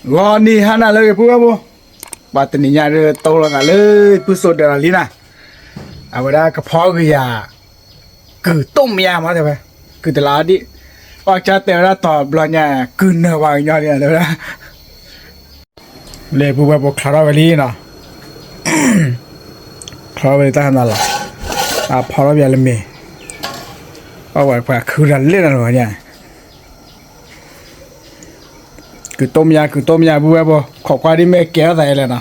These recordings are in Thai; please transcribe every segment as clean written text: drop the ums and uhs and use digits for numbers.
Gua ni hana lagi pura bo. Bat ni nyari tau lah kali pusat dah lina. Awak ke pau ke ya. Ke tom ya macam apa? Ke teladi. Wak cat dah tak belanja ke nawa nyari ada lah. Le pura bo klara beli na. Klara beli tak hana lah. Pau biar lembek. Awak apa kurang lena lah ni. Cứ tôm nhà bùa bò khó qua đi mẹ kéo tay lên nào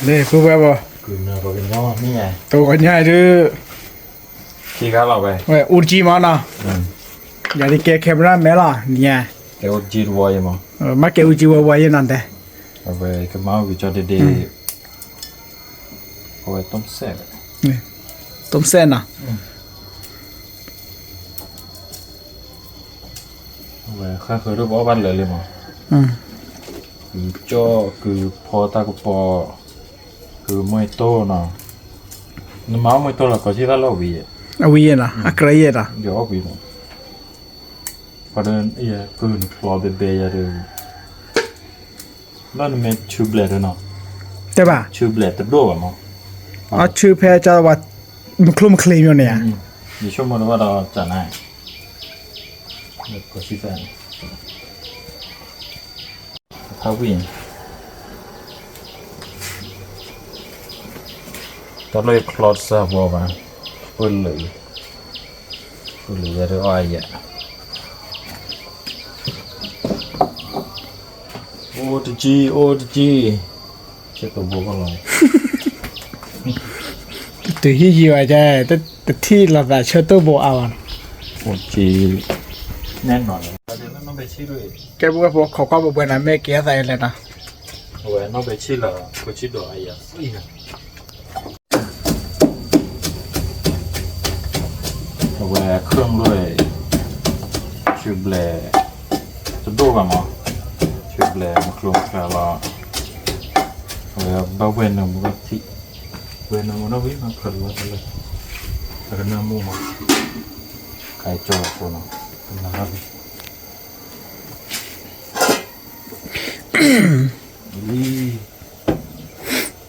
đây bùa bò cứ nào có cái ngon như này tôi có nhà chứ khi cá lọc về vậy uchi mà nào nhà đi kéo camera mẹ là nhà cái uchi ruồi vậy mà mắt kéo uchi vào vậyนั่นแต่ về cái máu vì cho đi về tôm xe tôm sen à về khai khởi được bỏ ban lại liền mà cứ cho cứ phò ta cứ phò cứ môi tô nào nó máu môi tô là có gì đó lâu vì à vì à à cái gì đó gió vì nó và đơn ý cứ phò bề bề ra được nó mình chụp lại rồi nó ใช่ป่ะ chụp lại tập đô mà อ๋อชื่อแพรจะว่ามันคลุมเคลมอยู่เนี่ย อยู่ช่วงมันว่าเราจะไหนก็ชิฟนเขาวิ่งตอนเลยคลอดซาบัวมาปุ่นเลยจะได้อ้อยอ่ะโอ้ตจีเช็ดตัวบัวก็ลอย từ khi gì vậy chứ từ thi là phải chơi tôi bộ ảo โอ้จีแน่นอนเลยเดี๋ยวน้องไปชี้ด้วย cái bùa bò khó qua bộ bên này mẹ kéo tay lên nào โอ้ยน้องไปชี้ละก็ชี้ดอกไอ้ยาอีน่ะโอ้ยเครื่องด้วยชิบเล่จะดูกันมั้งชิบเล่มาคลุมแค่ละโอ้ยบ้าเวนมันก็ที่เวนมันน่าวิ่งมาคลุมเลยแล้วก็น้ำมูมาไก่จ่อตัวน้องนะครับ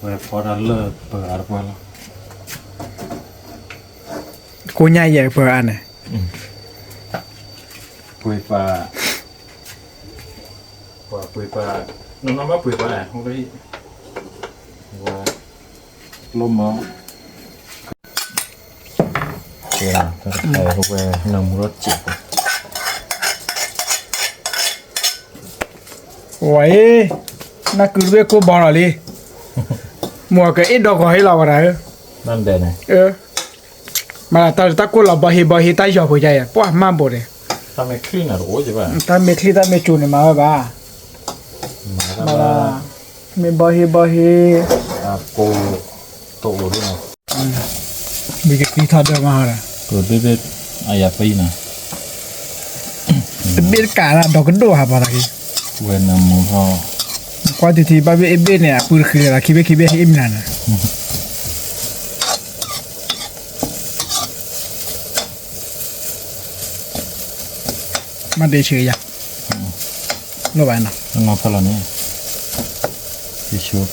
về phó đã lơ bờ ở qua lo cô nhai vậy bữa ăn này quỳ và quỳ và nó bắt quỳ và không thấy và lôm máu về thầy không về nằm rất chịu vậy nó cứ biết cô bỏ rồi đi mua cái ít đồ có hay là vào đấyนั่นเด่นไง mà ta cô là bảo hi tay giỏ của chạy à quá mang bộ đấy ทำไมคลีนอ่ะโอ้ยใช่ป่ะ ta mê khi ta mê chun mà ba mà là mê bảo hi โกโตด้วยนะ bị cái tí thật được mà rồi ตัวเด็ดอายาปีนะ biết cả là đồ cái đồ hả bảo là gì เวนน้ำมูฮอ qua thì ba biết này bự khơi là khi biết im này mà để chơi à lo vậy nào น้องพลานี่ที่ชัวร์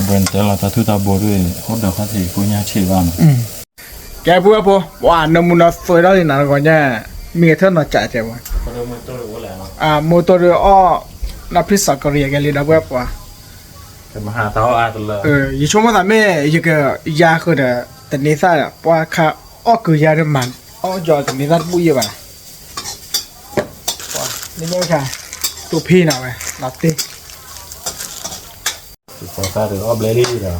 เวนแต่ละตาทุตาบัวด้วยเขาเดือดเขาที่กูย่าชีบ้าน cái bữa bố wow nó muốn nó phơi đó thì nào gọi nha mía thơm nó chạy chạy qua เขาเริ่มมาตัวรู้แล้วเนาะ mô tô rồi nó phía sau cái gì đó bữa qua เป็นมหาเท้าอาตัวเลย อีช่วงนั้นแม่อีกยาคือแต่นี่ซะว่าค่ะคือยาเรื่องมันจอแต่นี่ซะปุ้ยป่ะนี่ไม่ใช่ตัวพี่น่ะเว้ยลัตเต้ ตัวฟ้าหรือเบลลี่เหรอ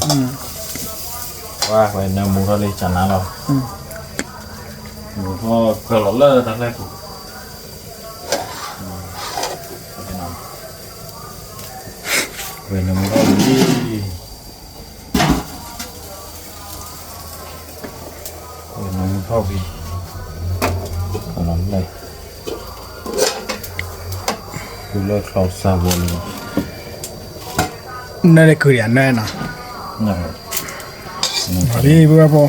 ว่าไปน้ำมูเขาเลยจันนะเรามูเขาเกลือเลอะทั้งนั้นกูเวนน้ำมูเขาดีเวนน้ำมูเขาดีขนาดเลยกูเลิกคลอดซาบัวเลย นั่นเลยคืออย่างนั้นนะ นะครับ นี่เบื่อพอ เ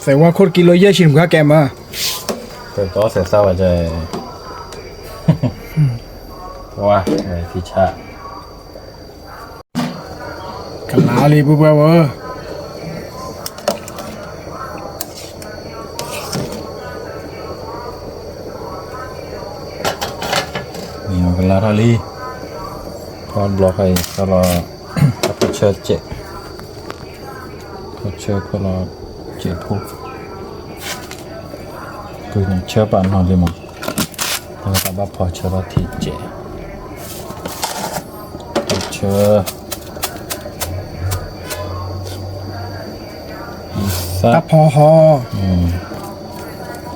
ใส่ว่าโคตรกิโลเยอะชิมก็แกมา เป็นตัวเสียเศร้าใจว่าที่ชา กันลาเลยปุ๊บปุ๊บมีมันกันลาทาลีพอดบล็อกให้ก็รอพัชเชอร์เจ็ดพัชเชอร์ก็รอเจ็ดพวกคือเนี่ยเชื่อปันหอดีมั้งแล้วก็แบบพอเชื่อว่าที่เจ็ดเชื่อตาพอฮอ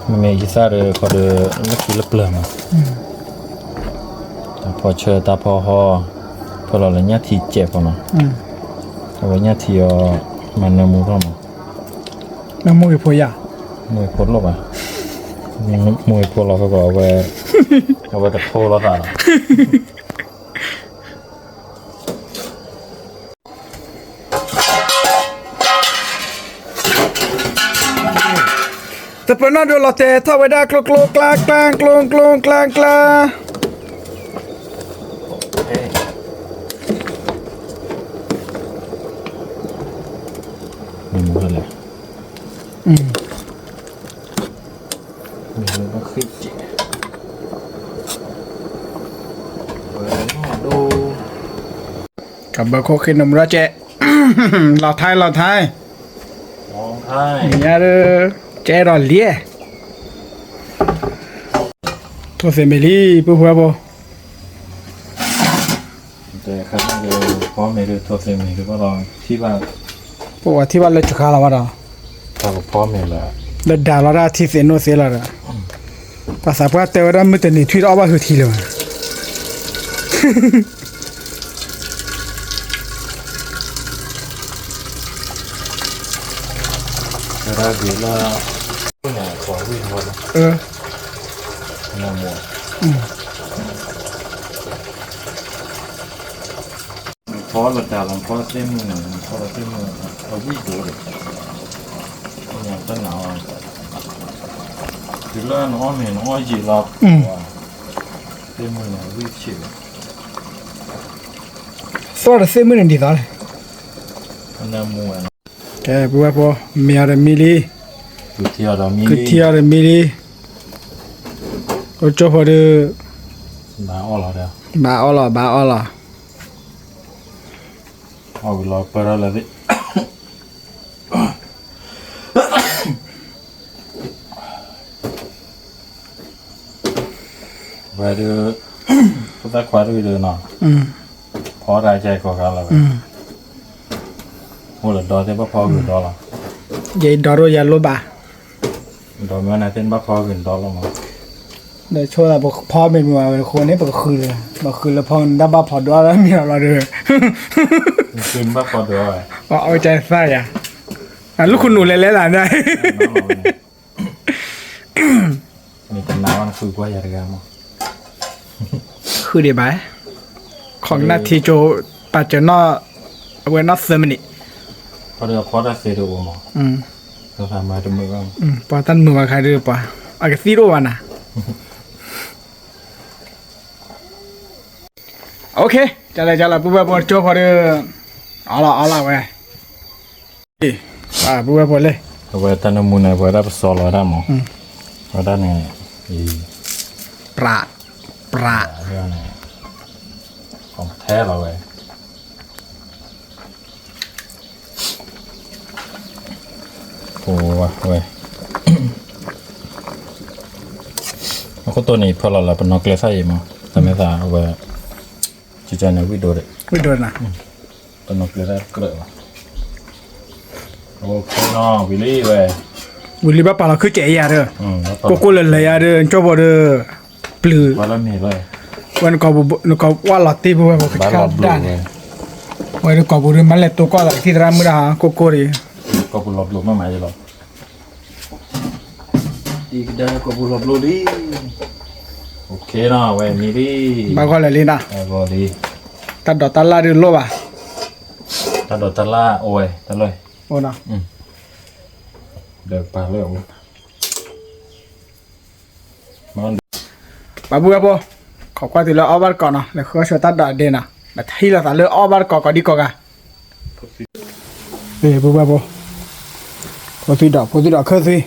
มันมีซ่าเรือเขาเรือไม่คิดละเปลือกมั้งแต่พอเชื่อตาพอฮอพอเราเลยเนี่ยที่เจ็บมั้งเอาไว้เนี่ยที่มันเนื้อหมูเข้ามาน้ำมูกพอยา มวยพ้นหรอปะมวยพ้นเราก็เอาไปกระโถแล้วกันแต่ปนนั่นดูเราเตะถ้าไว้ได้กลงกลางกลางกลงกลงกลางกลางมีหมูอะไรมีหมูก็ขึ้นเจ๊เปิดหม้อดู กับเบอร์โคขึ้นนมระเจเราไทยมองไทยเนี่ยเด้อเจรอเลียตัวเซมิลี่ปุ๊บปุ๊บ แต่ครับเดี๋ยวพร้อมในเรือทัวร์เซมิหรือว่าลองที่ว่า ปกติว่าเราจะข้าวละมาดา ถ้าพร้อมเนี่ยแหละ เราด่าเราได้ที่เซนโนเซล่ะภาษาพระเตวดาไม่แต่นี่ทวีตเอาว่าคือทีเลยเราเดี๋ยวเราเนี่ยขอวิ่งมาเนี่ยหมดพอเราด่าหลังพอเส้นมือพอเราเส้นมือเราวิ่งดูเลยอย่างต้นหนาวคือเรื่องน้องเห็นน้องจีรับเส้นมือเนี่ยวิ่งเฉียว สวัสดีเซมินดีตาเลย อันนั้นมัวนะ แกปุ๊บปุ๊บมีอะไรมิลี คือเที่ยวเรามี คือเที่ยวเลยมิลีก็จบพอดี มาอ้อเราเดียว บ้าอ๋อล่ะบ้าอ๋อล่ะ เอาเราเปิดอะไรดิไปดูพุทธควายดูดูหน่อยพอรายใจกว่ากันแล้วโหแล้วดอเต้นบ้าพอขึ้นดอละ ยัยดอโรยาโลบา ดอเมื่อไหร่เต้นบ้าพอขึ้นดอละมั้ง เดี๋ยวช่วยเราบอกพ่อเป็นว่าเป็นคนนี้บอกคือเลยบอกคือแล้วพอดับบ้าพอด้วยแล้วมีเราเลย ขึ้นบ้าพอด้วย เอาใจใส่อ่ะลูกคุณหนูเล่นๆหลานได้ มีแต่น้ำมันคือกว่าอย่างไรมั้ง คือดีไหมของนาทีโจปัจจุบันเวนอสเซมินิ พอเดี๋ยวพอได้เสร็จดูมั้งเราทำมาถึงมือกัน ปอตันมือมาใครดูปะอากาศซีโร่วันน่ะโอเคจะเลยปุ๊บปุ๊บโจพอดีเอาละไว้ปุ๊บปุ๊บเลย เอาไว้ตั้งน้ำมันไว้ได้สอลได้มั้งไว้ได้เนี่ยปราดเรื่องนี้ของแท้เราเลยโอ้วะเว้ยแล้วก็ตัวนี้พอเราเป็นนกเล็กใช่ไหมแต่ไม่ทราบว่าจะจะเนี่ยวิดีโอเลย ไม่โดนนะ เป็นนกเล็กเกลือโอเคน้องวิลลี่เว้ย วิลลี่บ้าปะเราคือเจียเด้อโกโก้เลยเด้อโจบเด้อปลื้ม วันละมีเลย วันก็ว่าหลอดตีปุ๊บปุ๊บ บ้านเราดูเลย วันก็บุรุษมันเล็ดตัวก็ที่ร้านมือหาโกโก้ดิ ก็บุญหลบหลุมมาไหมจะหลบอีกเด้อก็บุญหลบหลุมดิโอเคเนาะเว้ยมีดิ บางคนเลยนะ ไอ้บอดี ตัดดอกตัดลาดิโลบ่ะ ตาดอตาล่าโอ้ยตาเลย โอ้นะ เดี๋ยวปลาเลือกมัน bà bùa bùa khó qua từ là ở bát cỏ nó là khó cho tắt đợi đền à là thấy là ta lỡ ở bát cỏ đi cỏ cả về bùa bùa có gì đỏ khơi gì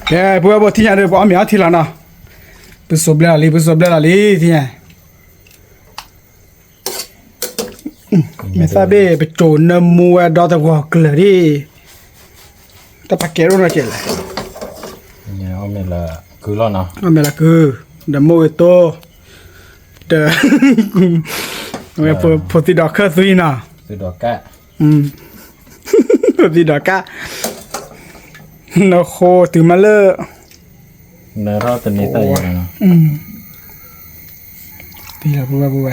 cái bùa thì nhà được bỏ miếng thì là nào bữa sớm là lý thì nhà mình sao bé bị trốn nằm mua đó tao gọi cửa đi tao bắt kéo nó chạy lại nhà ông mình là cứ lo nào mình là cứ đâm mua to đờ mình phụ thì đọc khơi gì nào từ đó cả phụ thì đọc cả nó khô từ mà lơ nơi đó từ này tới nào thì là bùa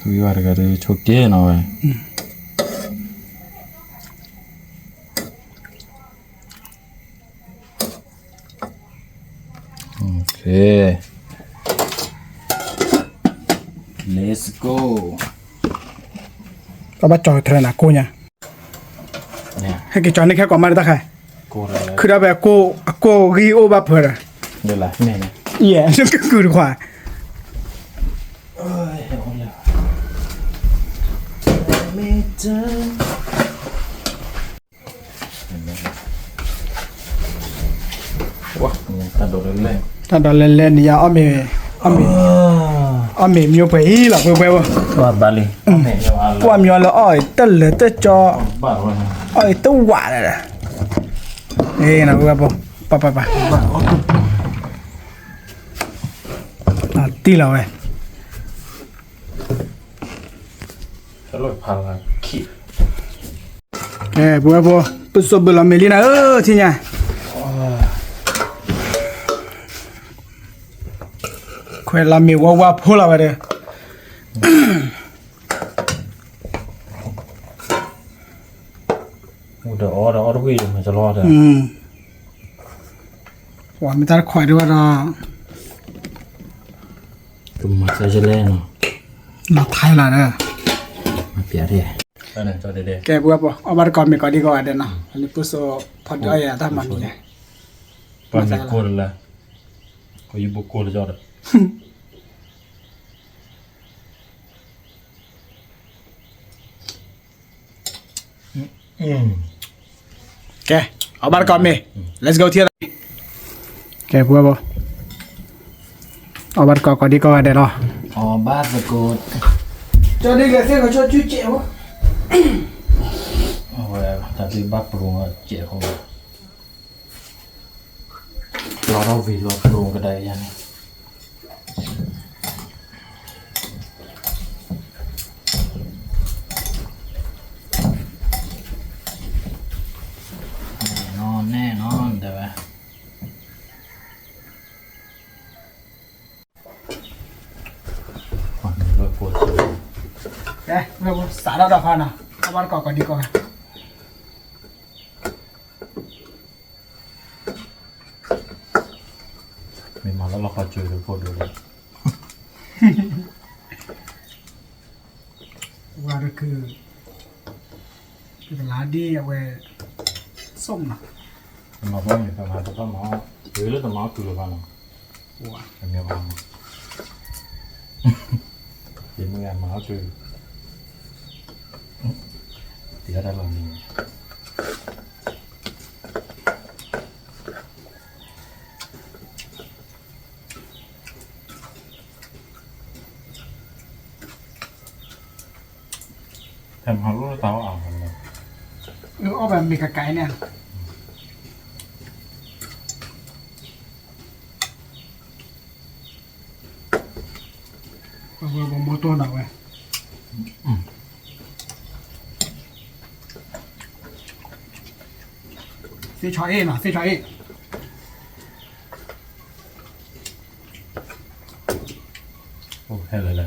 tôi vào cái đấy chỗ kia rồi ok let's go tao bắt trò thôi là cô nha nè hay cái trò này khác còn mà ta khai cô là cứ đã về cô ghi ô ba phở rồi đây là này này yeah nó cứ được khoa ôi ôi là wow ta đổ lên ta đó lên thì ở mềm nhiều phải là bùa qua Bali này nhiều ăn qua nhiều là ỏi tất là tất cho bảo rồi ỏi tất quả này nè ê nào bùa pa à tí là vậy cái loại phà là khỉ ê bùa bữa sớm bữa làm Melina thì nhà khỏe làm mì qua phô là vậy đấy đó quy rồi mà cho lo rồi quả mình ta khỏe được rồi tụm mặt sẽ lên rồi nó thay là đấy mà bịa đi đây này cho đây cái bữa ở bên còn mình có đi gọi đây nào anh bữa số phật ơi à ta mà mình này còn này cô là có yêu cô là cho được ok ở bên còn mình let's go thiên cái bữa ở bên còn có đi gọi đây rồi ba giờ cô cho đi cái xe của cho chú chị không rồi ta đi bắt luôn chị không lo đâu vì lo luôn cái đây này nè non đấy ba còn đôi cột đây xả đâu đập vào nào ở bên còn có đi gọi mình mà nó khó chịu được cột đượcว่าก็คือลาดีเอาไว้ส้มนะ mà bao nhiêu phải mà tao máu dưới lớp tao máu từ vào nào ว้า em nghe vào thì mới làm máu từ thì ở đây là mình thèm họ lúc tao ảo rồi เอาแบบมีกระไก่เนี่ยว่าโมตัวหน่อยเว้ยซีชอยเอ็นอ่ะซีชอยเอ็น ô hay là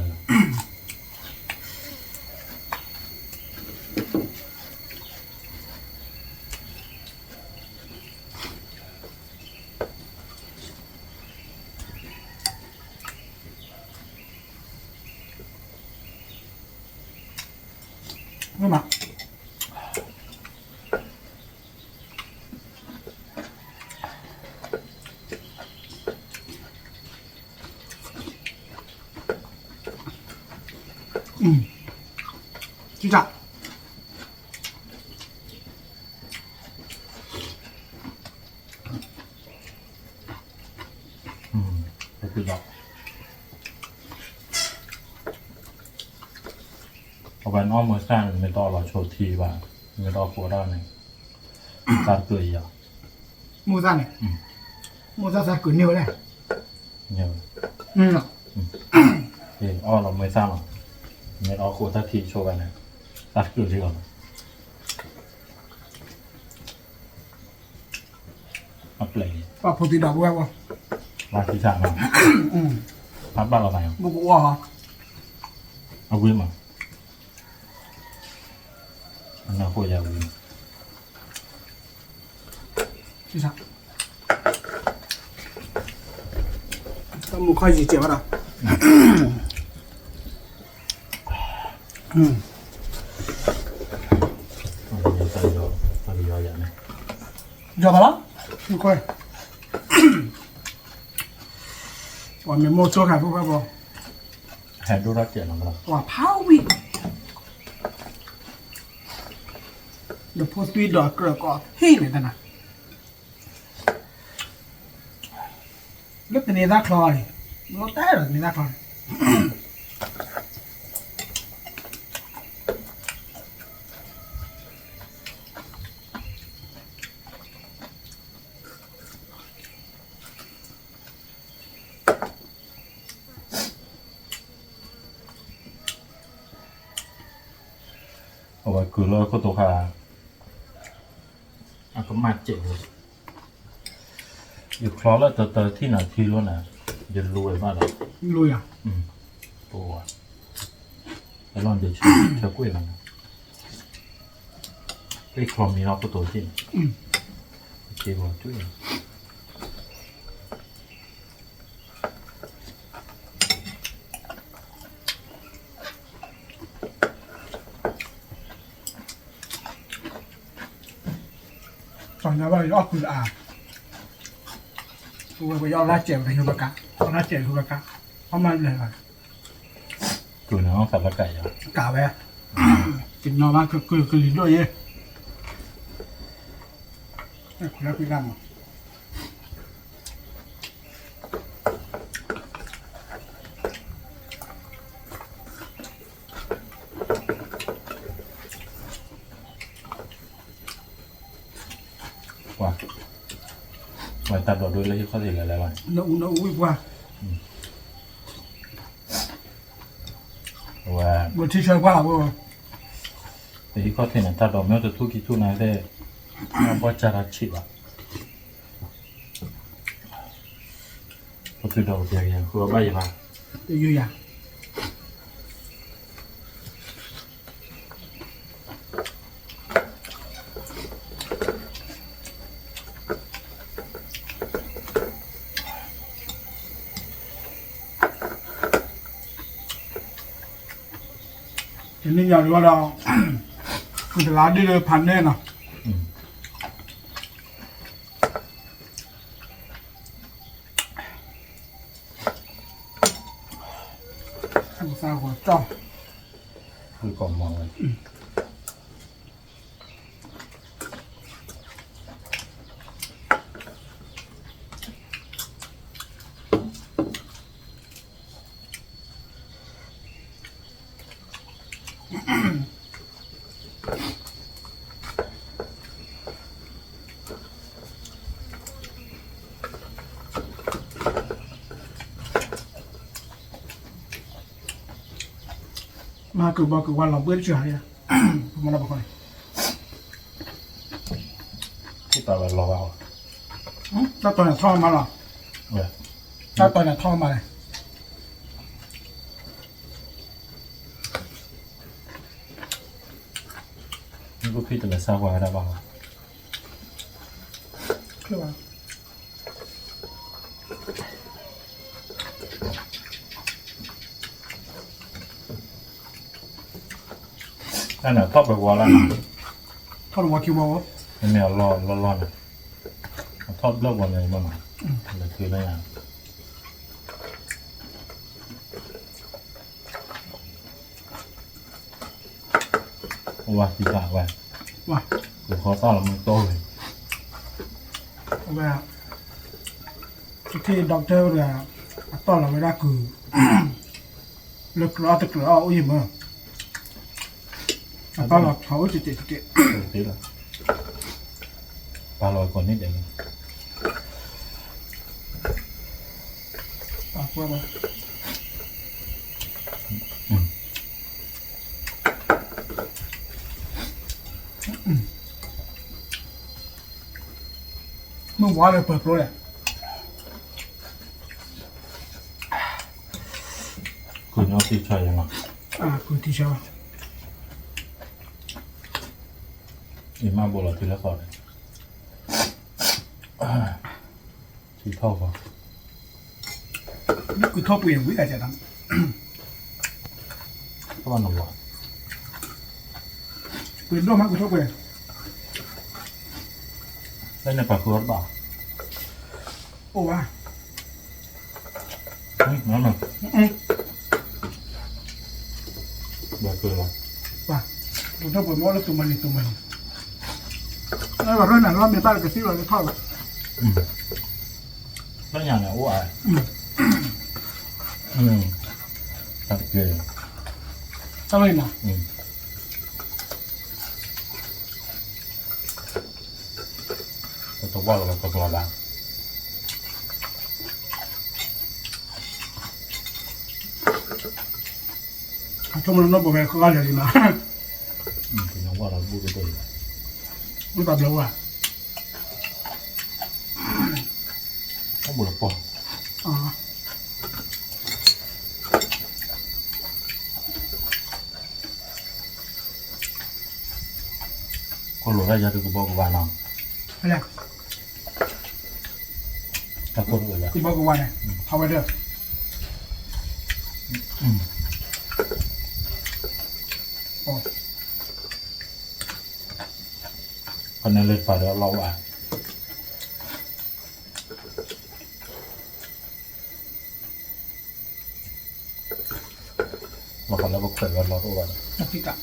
ไม่มาจีจ้ะก็คือแบบเอาไปน้องมือสร้างไม่ต้องเราโชว์ทีว่าไม่ต้องฟัวได้เนี่ยตาตัวอย่าง มูซ่าเนี่ยมูซ่าซากุนเนียวเลย เนี่ย เอออ้อเราไม่สร้างหรอกไม่ต้องฟัวทักทีโชว์ไปนะตาตัวที่ก่อนมาเปล่ย ว่าพอตีดอกบัววะ มาที่สั่งมาพับบ้านเราไหน บุกวัวเหรอ เอาวิ่งมาอันนั้นพวกยาวิ่ง จีจ้ะต้องมูค่อยจีเจ็บอ่ะตอนนี้เราอย่างนี้ ยอมแล้วมูค่อยว่ามีโม่โซ่ขายพวกเขาบอก แฮดูรักเกียรติเรา ว่าพาวิเดี๋ยวโพสต์วีดอกเกลือก็เฮ้ยเลยนะเล็บเป็นเนต้าคลอยเราแต่หรอเนต้าคลอยเอาไว้คือเราก็ตัวขาอ่ะก็มาเจ็บเลยอยู่คลอแล้วเตอที่ไหนที่รู้นะจะรวยมากเลย ลุยอ่ะ ตัวแล้วลองจะเชื่อกล้วยมันไอ้คลอมีเราก็ตัวจริงเจ็บว่าจุ้ย ตอนนี้ว่ายอดคุณอาตัวไปยอดลาเจ็บในทุบกะยอดลาเจ็บทุบกะเพราะมันเลยอ่ะ อยู่ในห้องสับปะไก่เหรอก ะไว้กินนอนมาคือลิ้นด้วยเย่คุณแล้วคุยกันมั้ง ว่าไว้ตัดดอกด้วยเลยที่เขาสิอะไรบ้าง น้าอุ้ยว่า ว่า บนที่ช่วยว่าว่า แต่ที่เขาเห็นตัดดอกไม่จะทุกข์ทุกข์นะได้เพราะจะรักชิบอ่ะพอคือดอกเดียวอย่างคือว่าใบยังไง อยู่อย่างเห็นนี่อย่างว่าเราคือตลาดได้เลยพันแน่นอนสาวหัวจ้อง คือกล่องมองเลยมาคือบอกคือวันเราเบื่อเฉยอ่ะมันเราบอกคน ที่ต่อไปรอเอา ถ้าตัวไหนท่อมาหรอ เนี่ย ถ้าตัวไหนท่อมาเลย นี่ก็พี่จะเลยทราบว่าได้บ้าง คือว่า นั่นน่ะทอดแบบวอลแล้ว ทอดหัวคิวบอล แนวร้อนนะทอดเลิกวันไหนบ้างอะไรคืออะไรอย่างว่าที่ฝากไว้ ว่ะ กูขอต้อนรับมึงโตเลย ว่าที่ด็อกเตอร์เนี่ยตอนเราไม่ได้คือเลิกรอแต่กรออุ้ยมั้งตอนเราเขาจะเจ็บ ถูกทีละปลาลอยก่อนนิดเดียว ว่ามาเมื่อวานเลยเปิดโปรเลย คุณเอาที่ใช่ยังไง คือที่เช้า อีมาโบราณทีละก่อนเลยที่เท่ากัน นี่คือทอดเปลี่ยนวิธีจะท ก็มันหนุ่มหวาน ำเปลี่ยนด้วยมั้ยคือทอดเปลี่ยน ได้ในปลาคือรสบ่า โอ้ว่า น้ำหนึ่งแบบคืออะไร ว่าคือทอดเปลี่ยนมอแล้วตัวมันแล้วแบบนั้นเราไม่ป้าก็ซื้อเราจะทอด แล้วอย่างเนี้ยอ้วนตัดเกลือ อะไรนะ ตัวว่าเราตัวบ้าง ช่วงนั้นเราบอกไปเขาก็จะดีมา คือน้องว่าเราพูดไปตัว ไม่ตัดแล้วว่ะ ต้องบุหรี่ปอ อ๋อ คนรู้ได้ยังถือกูบอกกูว่าน้อง อะไร ถ้าคนรู้แล้ว ที่บอกกูว่าเนี่ยทำไปเด้อ คนนั้นเลยไปแล้วเราอ่ะเราคนแล้วก็เคยว่าเราตัววัน นักติกะ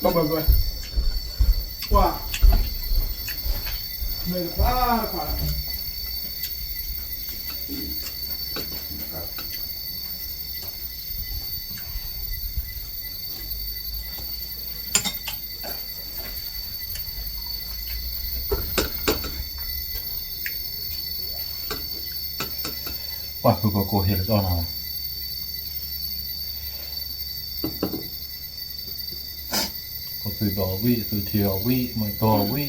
บอกว่าไม่คว้าว่าคือโกเฮลก็นะก็คือดอวิคือเทียววิมันตัววิ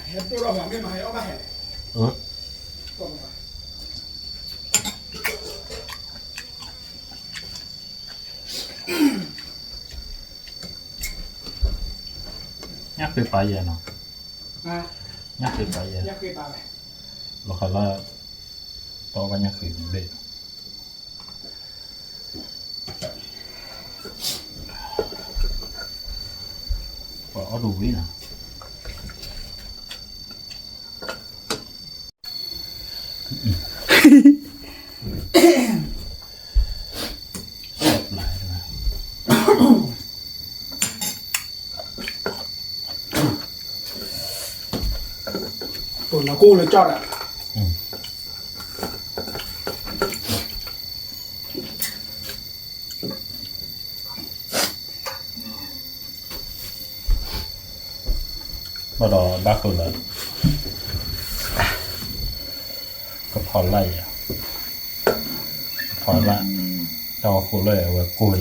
เห็นตัวเราแบบไม่มาให้เอามาให้ nhắc từ phải giờ nào นะ nhắc từ phải giờ ยักษ์เคยตายไหม lo khai là to và nhắc từ để bỏ đủ ý nào lại rồi ตัวนักกู้เลยจอดอ่ะ bắt đầu bác rồi là có thỏ lay à thỏ lạ cho khổ lệ và cùi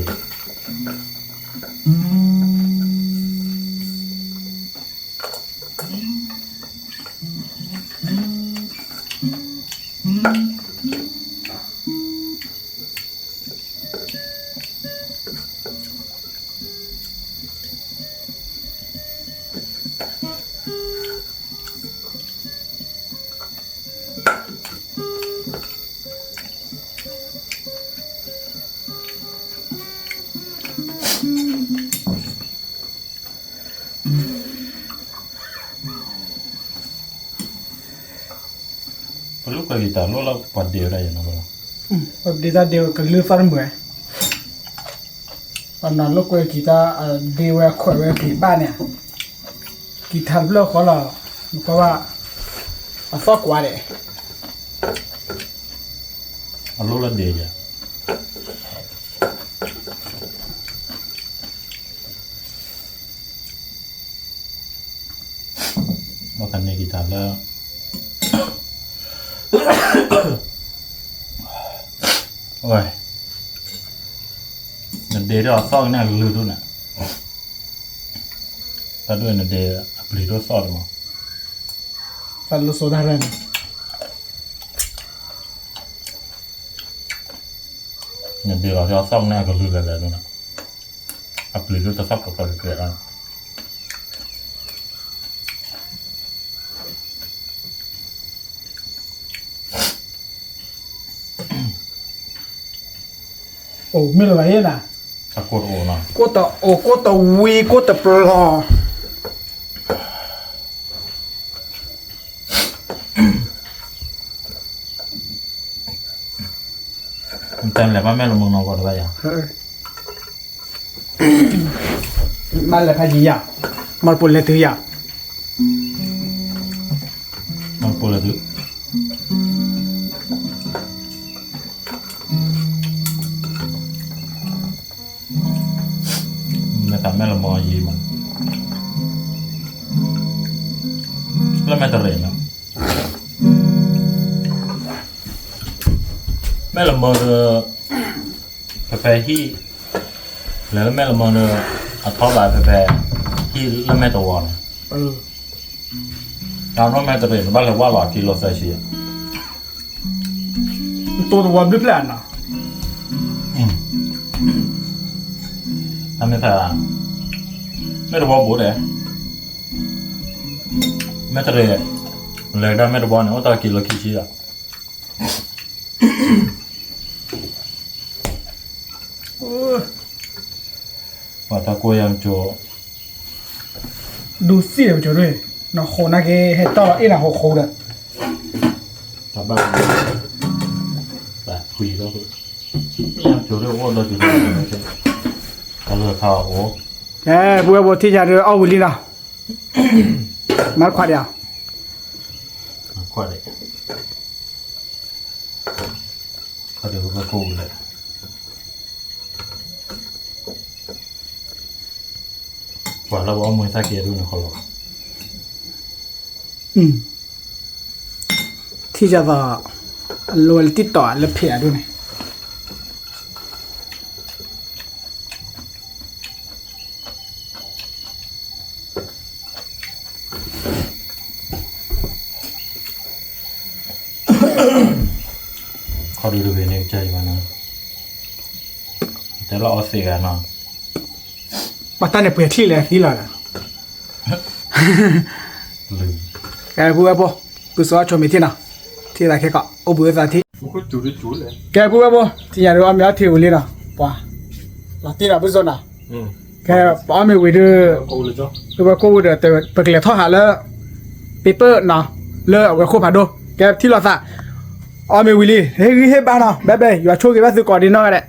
ลูกก็กีตาร์ลูกเราปัดเดียวได้ยังไงบ้าง แบบดีตาเดียวกับลือฟันเหมือนตอนนั้นลูกก็กีตาเดียวขวดไว้ผีบ้านเนี่ยกีตาร์เลือกเขาหรอเพราะว่าฟอกกว่าเลย ลูกเราเดียวจ้ะมาคันนี้กีตาร์แล้วโอ้ยนั่นเดย์เราซ่อนหน้าลือด้วยนะถ้าด้วยนั่นเดย์อัปลีด้วยซ่อนมั้ง ฟันลูกโซดาเรน นั่นเดย์เราซ่อนหน้าก็ลือกันแล้วด้วยนะอัปลีด้วยจะซับกับเราเกลียดอ่ะ โอ้ไม่รู้อะไรนะ ตะโกนโอ้นะ กูต่อโอ้กูต่อวีกูต่อปลอ มันเต็มเลยว่าแม่ลงมือนอนก่อนได้ยัง มันเลยพายีอ่ะมันปุ่นเลยถือยา มันปวดเลยดูไม่ทำแม่ลงมือยีมันแล้วแม่ตะเรนนะแม่ลงมือแผลที่แล้วแม่ลงมือเอาท้องบาดแผลที่แล้วแม่ตัววอน การว่าแม่ตะเรนบ้านเราว่าหลอดกิโลไซชี ตัววันด้วยแปลนนะ ทำไม่ได้ไม่รู้ว่าบูดเลยไม่ตะเรนเลยได้ไม่รู้ว่าเนี่ยว่าตะกิโลกี่ชีอ่ะว่าตะกุยยังโจ ดูสิเดี๋ยวจะด้วยน้องโคนักเห็ดต่ออีหน่ะโคเด้อ ตะบ้าแบบคุยแล้วยังโจเรื่องว่าเราอยู่ที่ไหนเขาเลือกเขาโอ้ บัวที่จะเรือเอาวิลีนะมาขวดเดียว กว่าเลยเขาเดี๋ยวก็กูเลยกว่าเราบอกมือซาเกะดูนะเขาหรอก ที่จะว่าลอยติดต่อแล้วเพียด้วย เขาดูเในใจมันนะแต่เราเอาเสียกันเนาะ ปัตตานีเปลี่ยนที่เลยที่เรา ลืม แกพูดว่าปุ๊บสอนชมที่น่ะที่ไหนแค่ก็อุบุษที่ กูจุดจุดเลย แกพูดว่าปุ๊บที่อยากรู้ว่ามีอะไรที่วิลีนะป่ะลาที่เราไม่สนนะแกป้าไม่วิดี กูเลยจ้ะ คือว่ากูเดี๋ยวแต่เปิดเกลียท่อหาแล้วเปเปอร์นะเลิกเอาไปคู่ผ่าดูแกที่เราสะอ๋อไม่วิลีเฮ้ยบ้านเนาะแบบอยู่ช่วยกันว่าซื้อก่อนดีน้อยแหละ